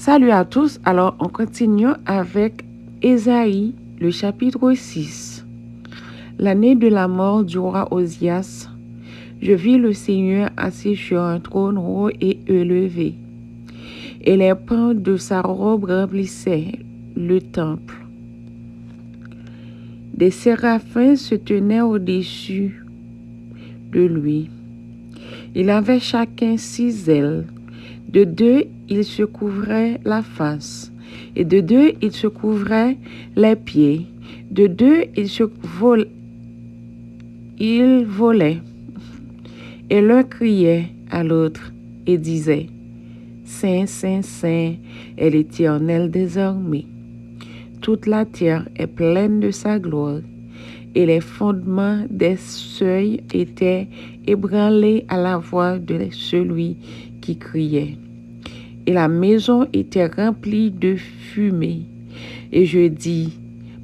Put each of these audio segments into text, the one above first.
Salut à tous, alors on continue avec Ésaïe, le chapitre 6. L'année de la mort du roi Osias, je vis le Seigneur assis sur un trône haut et élevé, et les pans de sa robe remplissaient le temple. Des séraphins se tenaient au-dessus de lui. Il avait chacun 6 ailes. De 2, il se couvrait la face, et de 2, il se couvrait les pieds. De 2, il volait. Et l'un criait à l'autre et disait, Saint, Saint, Saint est l'Éternel des armées. Toute la terre est pleine de sa gloire. Et les fondements des seuils étaient ébranlés à la voix de celui qui criait. Et la maison était remplie de fumée. Et je dis,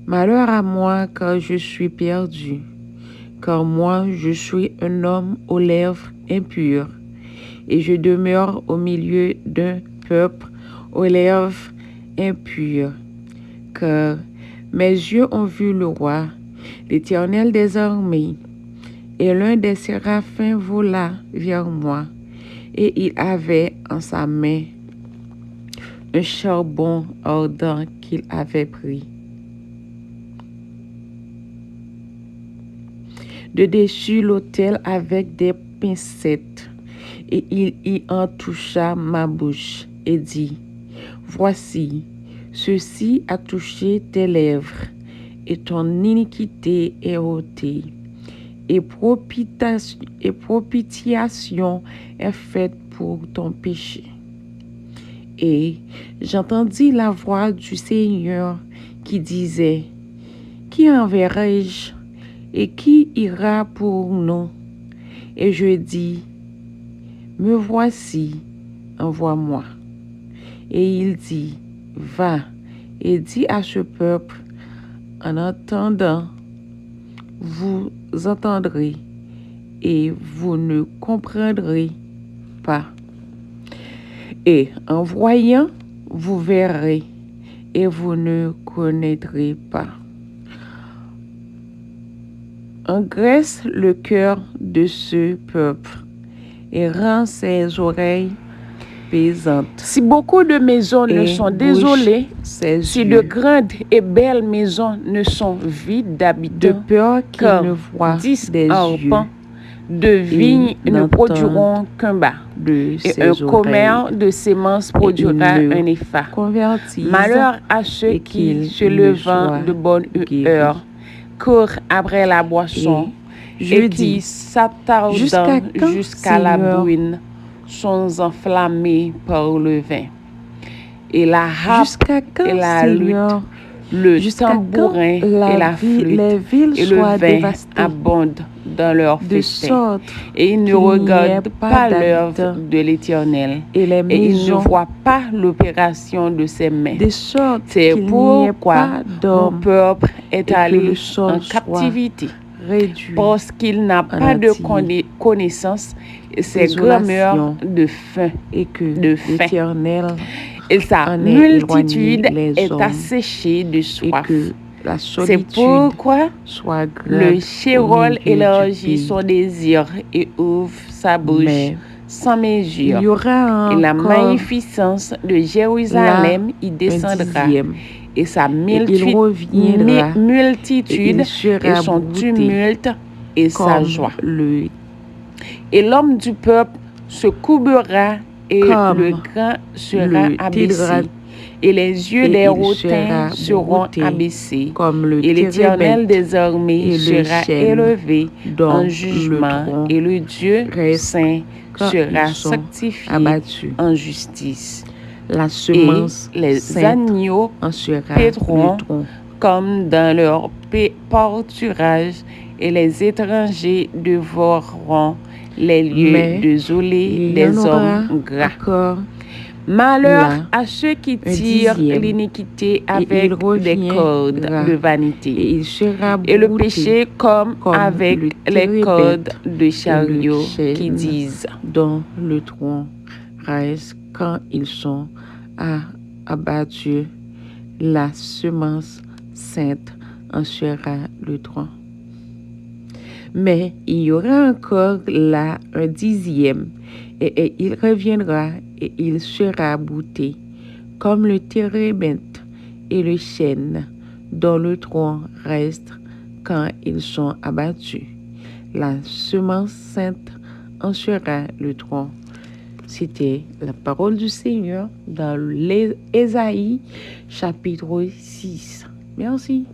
malheur à moi, car je suis perdu, car moi je suis un homme aux lèvres impures, et je demeure au milieu d'un peuple aux lèvres impures. Car mes yeux ont vu le roi, l'Éternel des armées. Et l'un des séraphins vola vers moi, et il avait en sa main un charbon ardent qu'il avait pris. De dessus l'autel avec des pincettes, et il y en toucha ma bouche et dit, Voici, ceci a touché tes lèvres, et ton iniquité est ôtée, et propitiation est faite pour ton péché. Et j'entendis la voix du Seigneur qui disait, Qui enverrai-je et qui ira pour nous? Et je dis, Me voici, envoie-moi. Et il dit, Va et dis à ce peuple, en entendant, vous entendrez et vous ne comprendrez pas. Et en voyant, vous verrez et vous ne connaîtrez pas. Engraisse le cœur de ce peuple et rend ses oreilles pesantes. Si beaucoup de maisons ne sont désolées, si de grandes et belles maisons ne sont vides d'habitants, de peur qu'ils ne voient 10 arpents de vignes ne produiront qu'un bas, et un commerce de semences produira un épha. Malheur à ceux qui, se levant de bonne heure, courent après la boisson et qui, s'attardant jusqu'à la bruine, sont enflammés par le vin. Et la harpe et la lutte, le tambourin et la flûte et le vin abondent dans leur festin. Et ils ne regardent pas l'œuvre de l'Éternel, et ils ne voient pas l'opération de ses mains. C'est pourquoi mon peuple est allé en captivité, parce qu'il n'a pas de connaissance, et ses grameurs de faim, et sa multitude est asséchée de soif. C'est pourquoi le Sheol élargit son désir et ouvre sa bouche sans mesure. Et la magnificence de Jérusalem y descendra, et sa multitude et son tumulte et sa joie. Et l'homme du peuple se courbera, et le grand sera abaissé, et les yeux des hautains seront abaissés, et l'Éternel des armées sera élevé en jugement, et le Dieu saint sera sanctifié en justice. La semence et les agneaux paîtront comme dans leur pâturage, et les étrangers dévoreront les lieux désolés des hommes gras. Malheur à ceux qui tirent l'iniquité avec des cordes de vanité, et le péché comme avec les cordes de chariots qui disent, dont le tronc reste quand ils sont abattus, la semence sainte en sera le tronc. Mais il y aura encore là un dixième, et il reviendra et il sera bouté, comme le térébinthe et le chêne, dont le tronc reste quand ils sont abattus. La semence sainte en sera le tronc. C'était la parole du Seigneur dans Ésaïe chapitre 6. Merci.